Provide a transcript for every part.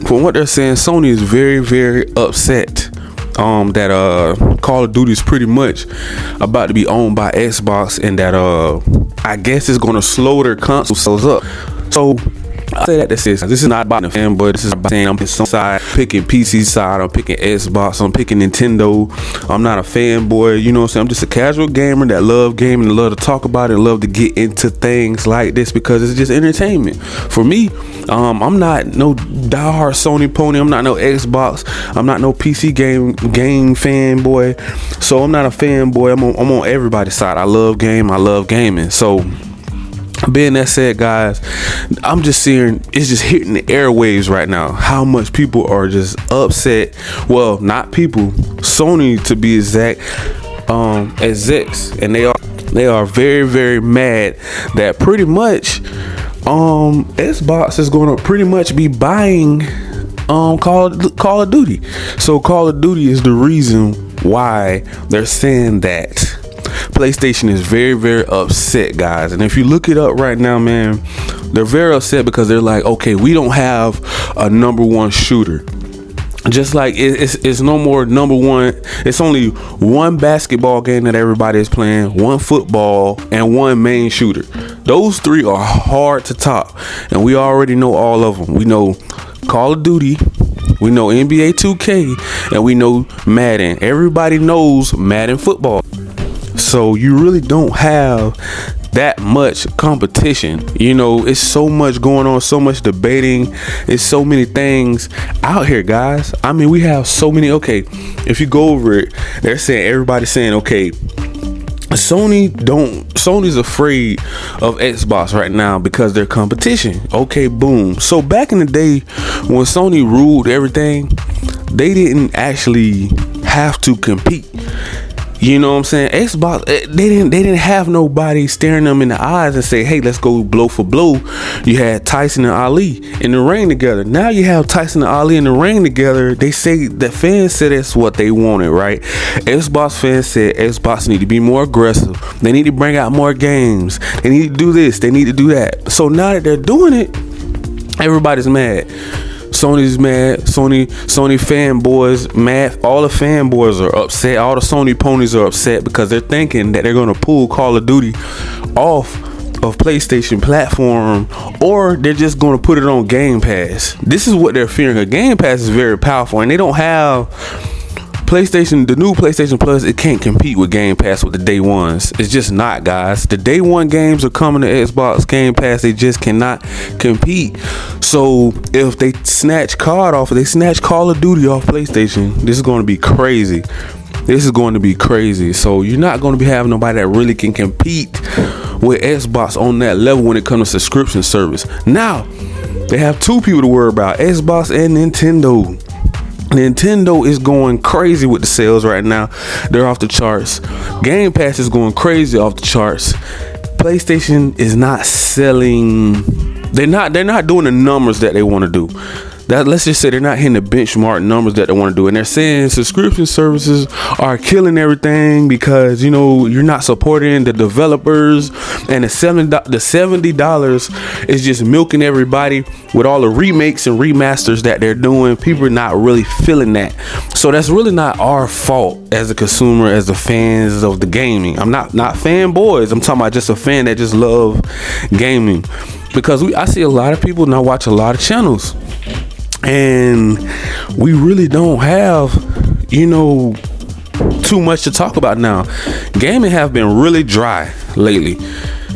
from what they're saying, Sony is very, very upset that Call of Duty is pretty much about to be owned by Xbox, and that I guess it's gonna slow their console sales up. So I say that this is not about the fanboy. This is about saying I'm picking some side, picking PC side, I'm picking Xbox, I'm picking Nintendo. I'm not a fanboy, you know what I'm saying? I'm just a casual gamer that love gaming and love to talk about it and love to get into things like this because it's just entertainment. For me, I'm not no diehard Sony pony. I'm not no Xbox. I'm not no PC game fanboy. So I'm not a fanboy. I'm on everybody's side. I love gaming. So being that said, guys, I'm just seeing it's just hitting the airwaves right now how much people are just upset. Well, not people, Sony to be exact, execs, and they are very, very mad that pretty much Xbox is going to pretty much be buying Call of Duty. So Call of Duty is the reason why they're saying that. PlayStation is very, very upset, guys. And if you look it up right now, man, they're very upset because they're like, okay, we don't have a number one shooter. Just like it's no more number one. It's only one basketball game that everybody is playing, one football, and one main shooter. Those three are hard to top, and we already know all of them. We know Call of Duty, we know NBA 2K, and we know Madden. Everybody knows Madden football. So you really don't have that much competition. You know, it's so much going on, so much debating. It's so many things out here, guys. I mean, we have so many. Okay, if you go over it, everybody's saying, okay, Sony's afraid of Xbox right now because they're competition. Okay, boom. So back in the day when Sony ruled everything, they didn't actually have to compete. You know what I'm saying? Xbox, they didn't have nobody staring them in the eyes and say, hey, let's go blow for blow. You had Tyson and Ali in the ring together. Now you have Tyson and Ali in the ring together. They say the fans said that's what they wanted, right? Xbox fans said Xbox need to be more aggressive. They need to bring out more games. They need to do this. They need to do that. So now that they're doing it, everybody's mad. Sony's mad. Sony fanboys mad. All the fanboys are upset. All the Sony ponies are upset because they're thinking that they're going to pull Call of Duty off of PlayStation platform, or they're just going to put it on Game Pass. This is what they're fearing. A Game Pass is very powerful, and they don't have PlayStation, the new PlayStation Plus. It can't compete with Game Pass with the day ones. It's just not, guys. The day one games are coming to Xbox Game Pass. They just cannot compete. So if they snatch Call of Duty off PlayStation, this is going to be crazy. So you're not going to be having nobody that really can compete with Xbox on that level when it comes to subscription service. Now they have two people to worry about: Xbox and Nintendo. Nintendo is going crazy with the sales right now. They're off the charts. Game Pass is going crazy off the charts. PlayStation is not selling. They're not doing the numbers that they want to do. Let's just say they're not hitting the benchmark numbers that they want to do, and they're saying subscription services are killing everything because, you know, you're not supporting the developers, and the $70 is just milking everybody with all the remakes and remasters that they're doing. People are not really feeling that, so that's really not our fault as a consumer, as the fans of the gaming. I'm not fanboys. I'm talking about just a fan that just love gaming, because I see a lot of people and I watch a lot of channels. And we really don't have, you know, too much to talk about now. Gaming have been really dry lately.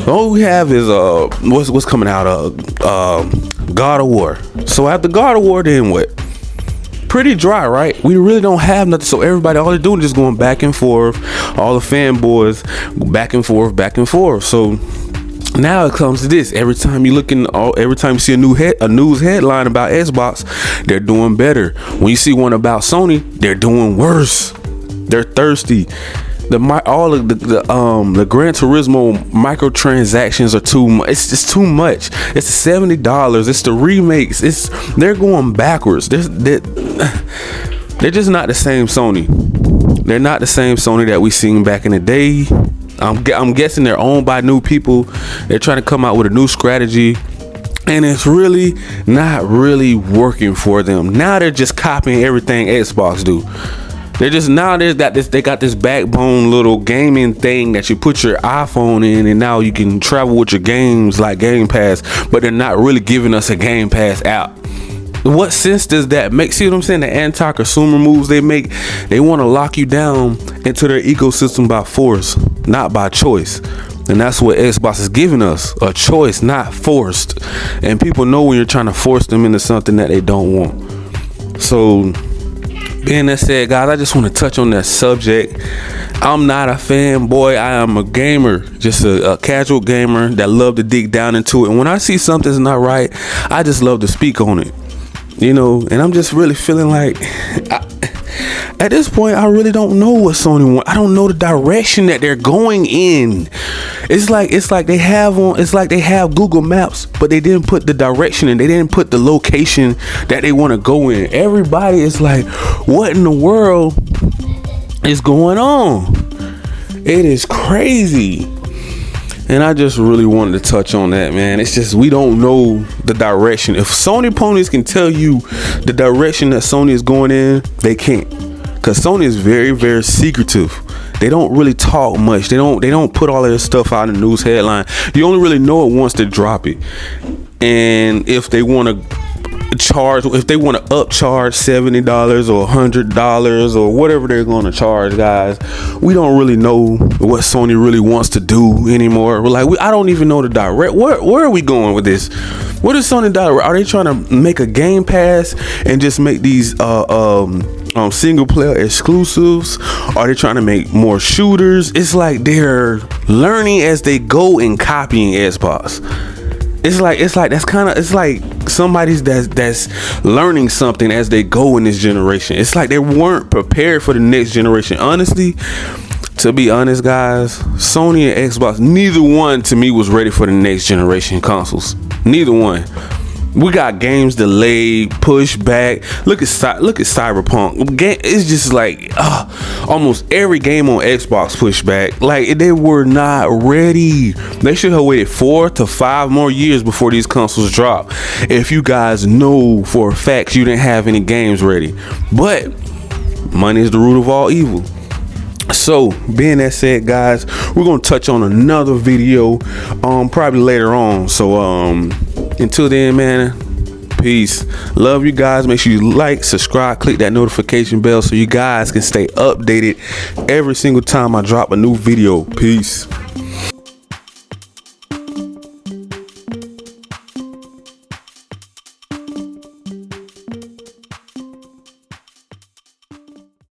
All we have is what's coming out of God of War. So after God of War, then what? Pretty dry, right? We really don't have nothing. So everybody, all they're doing is just going back and forth. All the fanboys back and forth. So now it comes to this. Every time you see a news headline about Xbox, they're doing better. When you see one about Sony, they're doing worse. They're thirsty. The Gran Turismo microtransactions are too much. It's just too much. It's $70. It's the remakes. They're going backwards. They're just not the same Sony. They're not the same Sony that we seen back in the day. I'm guessing they're owned by new people. They're trying to come out with a new strategy. and it's really not really working for them. Now they're just copying everything Xbox do. They're just, now they got this backbone little gaming thing that you put your iPhone in, and now you can travel with your games like Game Pass, but they're not really giving us a Game Pass app. What sense does that make? See what I'm saying? The anti-consumer moves they make, they want to lock you down into their ecosystem by force, not by choice. And that's what Xbox is giving us, a choice, not forced. And people know when you're trying to force them into something that they don't want. So being that said, guys, I just want to touch on that subject. I'm not a fanboy. I am a gamer, just a casual gamer that love to dig down into it. And when I see something's not right, I just love to speak on it. You know, and I'm just really feeling like at this point, I really don't know what Sony wants. I don't know the direction that they're going in. It's like they have Google Maps, but they didn't put the direction and they didn't put the location that they want to go in. Everybody is like, what in the world is going on? It is crazy. And I just really wanted to touch on that, man. It's just, we don't know the direction. If Sony ponies can tell you the direction that Sony is going in, they can't. Because Sony is very, very secretive. They don't really talk much. They don't put all of their stuff out in the news headline. You only really know it once they drop it. And if they want to upcharge $70 or $100 or whatever they're going to charge, guys, we don't really know what Sony really wants to do anymore. We're like, I don't even know the direct. Where are we going with this? What is Sony direct? Are they trying to make a Game Pass and just make these single player exclusives? Are they trying to make more shooters? It's like they're learning as they go and copying Xbox. It's like somebody's that's learning something as they go in this generation. It's like they weren't prepared for the next generation. Honestly, to be honest, guys, Sony and Xbox, neither one to me was ready for the next generation consoles. Neither one. We got games delayed, pushed back. Look at Cyberpunk. It's just like almost every game on Xbox pushed back. Like, they were not ready. They should have waited 4 to 5 more years before these consoles drop. If you guys know for a fact you didn't have any games ready. But money is the root of all evil. So being that said, guys, we're gonna touch on another video probably later on. So until then, man, peace. Love you guys. Make sure you like, subscribe, click that notification bell so you guys can stay updated every single time I drop a new video. Peace.